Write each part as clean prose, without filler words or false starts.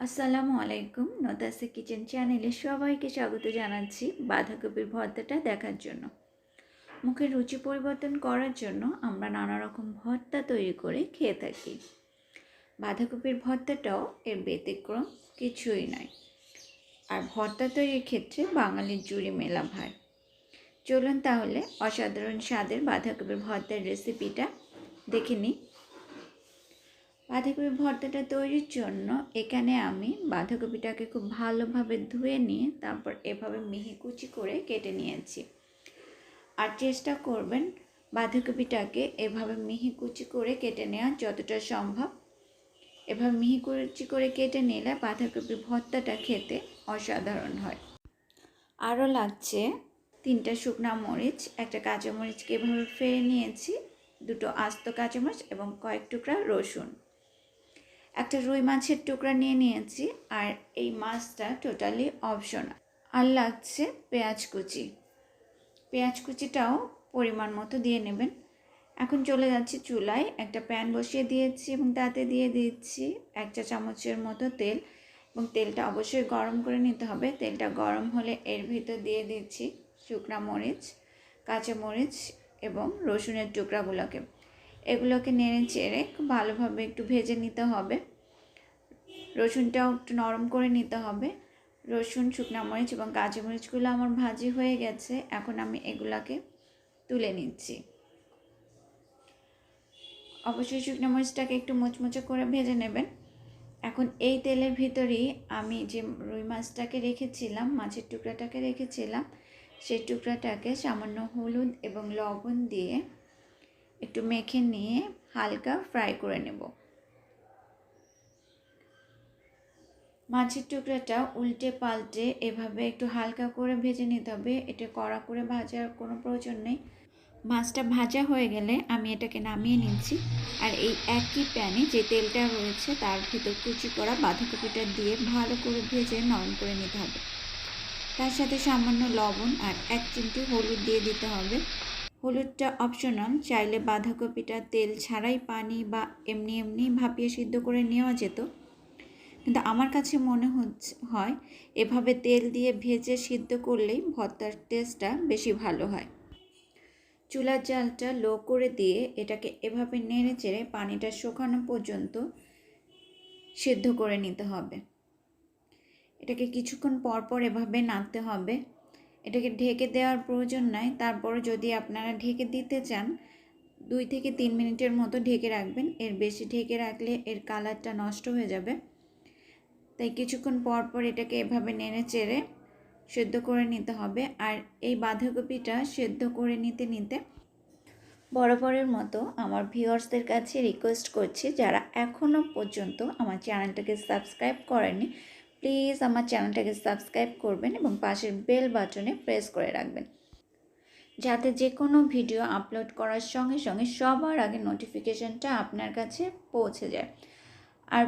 আসসালামু আলাইকুম। নোটাসে কিচেন চ্যানেলে সবাইকে স্বাগত জানাচ্ছি বাঁধাকপির ভর্তাটা দেখার জন্য। মুখের রুচি পরিবর্তন করার জন্য আমরা নানা রকম ভর্তা তৈরি করে খেয়ে থাকি। বাঁধাকপির ভর্তাটাও এর ব্যতিক্রম কিছুই নয়। আর ভর্তা তৈরির ক্ষেত্রে বাঙালির জুড়ি মেলা ভার। চলুন তাহলে অসাধারণ স্বাদের বাঁধাকপির ভর্তার রেসিপিটা দেখে নিই। বাঁধাকপি ভর্তাটা তৈরির জন্য এখানে আমি বাঁধাকপিটাকে খুব ভালোভাবে ধুয়ে নিয়ে তারপর এভাবে মিহি কুচি করে কেটে নিয়েছি। আর চেষ্টা করবেন বাঁধাকপিটাকে এভাবে মিহি কুচি করে কেটে নেওয়া যতটা সম্ভব। এভাবে মিহি কুচি করে কেটে নিলে বাঁধাকপির ভর্তাটা খেতে অসাধারণ হয়। আরও লাগছে 3টা শুকনো মরিচ, একটা কাঁচামরিচকে এভাবে ফেলে নিয়েছি, 2টো আস্ত কাঁচামরিচ এবং কয়েক টুকরা রসুন। একটা রুই মাছের টুকরা নিয়ে নিয়েছি, আর এই মাছটা টোটালি অপশনাল। আর লাগছে পেঁয়াজ কুচি। পেঁয়াজ কুচিটাও পরিমাণ মতো দিয়ে নেবেন। এখন চলে যাচ্ছি চুলায়, একটা প্যান বসিয়ে দিয়েছি এবং তাতে দিয়ে দিচ্ছি 1 চা চামচের মতো তেল, এবং তেলটা অবশ্যই গরম করে নিতে হবে। তেলটা গরম হলে এর ভিতর দিয়ে দিচ্ছি শুকনা মরিচ, কাঁচামরিচ এবং রসুনের টুকরাগুলোকে। এগুলোকে নেড়ে চেড়ে খুব ভালোভাবে একটু ভেজে নিতে হবে। রসুনটাও একটু নরম করে নিতে হবে। রসুন, শুকনো মরিচ এবং কাঁচামরিচগুলো আমার ভাজি হয়ে গেছে। এখন আমি এগুলাকে তুলে নিচ্ছি। অবশ্যই শুকনো মরিচটাকে একটু মুচমুচে করে ভেজে নেবেন। এখন এই তেলের ভিতরেই আমি যে রুই মাছটাকে রেখেছিলাম, মাছের টুকরাটাকে রেখেছিলাম, সেই টুকরাটাকে সামান্য হলুদ এবং লবণ দিয়ে একটু মেখে নিয়ে হালকা ফ্রাই করে নেব। মাছের টুকরাটা উল্টে পাল্টে এভাবে একটু হালকা করে ভেজে নিতে হবে। এটা কড়া করে ভাজার কোনো প্রয়োজন নেই। মাছটা ভাজা হয়ে গেলে আমি এটাকে নামিয়ে নিচ্ছি। আর এই একই প্যানে যে তেলটা রয়েছে তার ভিতর কুচি করা বাঁধাকপিটা দিয়ে ভালো করে ভেজে নরম করে নিতে হবে। তার সাথে সামান্য লবণ আর 1 চিমটি হলুদ দিয়ে দিতে হবে। হলুদটা অপশনাল, চাইলে বাঁধাকপিটা তেল ছাড়াই পানি বা এমনি ভাপিয়ে সিদ্ধ করে নেওয়া যেত, কিন্তু আমার কাছে মনে হয় এভাবে তেল দিয়ে ভেজে সিদ্ধ করলেই ভর্তার টেস্টটা বেশি ভালো হয়। চুলার জালটা লো করে দিয়ে এটাকে এভাবে নেড়ে চেড়ে পানিটা শুকানো পর্যন্ত সিদ্ধ করে নিতে হবে। এটাকে কিছুক্ষণ পর এভাবে নাড়তে হবে। এটাকে ঢেকে দেওয়ার প্রয়োজন নাই। তারপর যদি আপনারা ঢেকে দিতে চান 2 থেকে 3 মিনিটের মতো ঢেকে রাখবেন। এর বেশি ঢেকে রাখলে এর কালারটা নষ্ট হয়ে যাবে। তাই কিছুক্ষণ পর এটাকে এভাবে নেড়ে চেড়ে সেদ্ধ করে নিতে হবে। আর এই বাঁধাকপিটা সেদ্ধ করে নিতে বরাবরের মতো আমার ভিউয়ার্সদের কাছে রিকোয়েস্ট করছি, যারা এখনও পর্যন্ত আমার চ্যানেলটাকে সাবস্ক্রাইব করেননি, প্লিজ আমার চ্যানেলটাকে সাবস্ক্রাইব করবেন এবং পাশের বেল বাটনে প্রেস করে রাখবেন, যাতে যে কোনো ভিডিও আপলোড করার সঙ্গে সঙ্গে সবার আগে নোটিফিকেশনটা আপনার কাছে পৌঁছে যায়। আর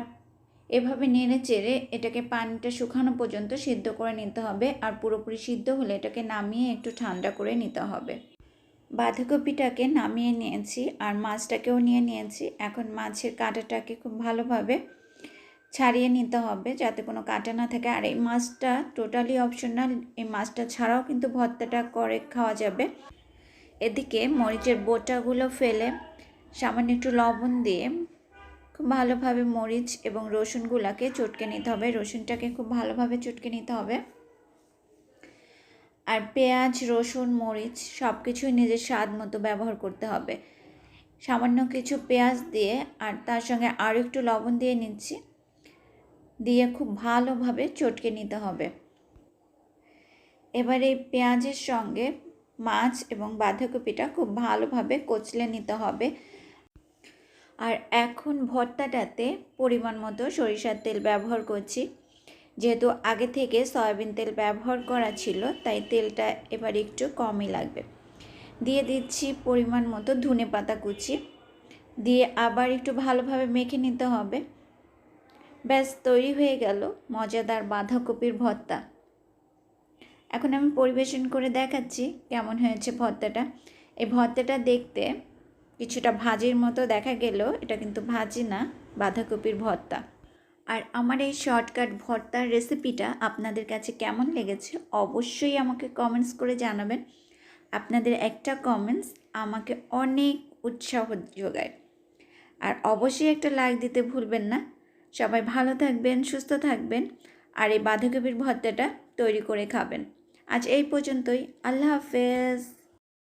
এভাবে নেড়ে চেড়ে এটাকে পানিটা শুকানো পর্যন্ত সিদ্ধ করে নিতে হবে। আর পুরোপুরি সিদ্ধ হলে এটাকে নামিয়ে একটু ঠান্ডা করে নিতে হবে। বাঁধাকপিটাকে নামিয়ে নিয়েছি আর মাছটাকেও নিয়ে নিয়েছি। এখন মাছের কাঁটাটাকে খুব ভালোভাবে ছাড়িয়ে নিতে হবে যাতে কোনো কাঁটা না থাকে। আর এই মাছটা টোটালি অপশনাল, এই মাছটা ছাড়াও কিন্তু ভর্তাটা করে খাওয়া যাবে। এদিকে মরিচের বোটাগুলো ফেলে সামান্য একটু লবণ দিয়ে খুব ভালোভাবে মরিচ এবং রসুনগুলোকে চটকে নিতে হবে। রসুনটাকে খুব ভালোভাবে চটকে নিতে হবে। আর পেঁয়াজ, রসুন, মরিচ সব কিছুই নিজের স্বাদ মতো ব্যবহার করতে হবে। সামান্য কিছু পেঁয়াজ দিয়ে আর তার সঙ্গে আরও একটু লবণ দিয়ে নিচ্ছি, দিয়ে খুব ভালোভাবে চটকে নিতে হবে। এবার এই পেঁয়াজের সঙ্গে মাছ এবং বাঁধাকপিটা খুব ভালোভাবে কচলে নিতে হবে। আর এখন ভর্তাটাতে পরিমাণ মতো সরিষার তেল ব্যবহার করছি। যেহেতু আগে থেকে সয়াবিন তেল ব্যবহার করা ছিল, তাই তেলটা এবার একটু কমই লাগবে। দিয়ে দিচ্ছি পরিমাণ মতো ধনেপাতা কুচি, দিয়ে আবার একটু ভালোভাবে মেখে নিতে হবে। ব্যাস তৈরি হয়ে গেল মজাদার বাঁধাকপির ভর্তা। এখন আমি পরিবেশন করে দেখাচ্ছি কেমন হয়েছে ভর্তাটা। এই ভর্তাটা দেখতে কিছুটা ভাজির মতো দেখা গেলেও এটা কিন্তু ভাজি না, বাঁধাকপির ভর্তা। আর আমার এই শর্টকাট ভর্তার রেসিপিটা আপনাদের কাছে কেমন লেগেছে অবশ্যই আমাকে কমেন্টস করে জানাবেন। আপনাদের একটা কমেন্টস আমাকে অনেক উৎসাহ যোগায়। আর অবশ্যই একটা লাইক দিতে ভুলবেন না। সবাই ভালো থাকবেন, সুস্থ থাকবেন, আর এই বাঁধাকপির ভর্তাটা তৈরি করে খাবেন। আজ এই পর্যন্তই। আল্লাহ হাফেজ।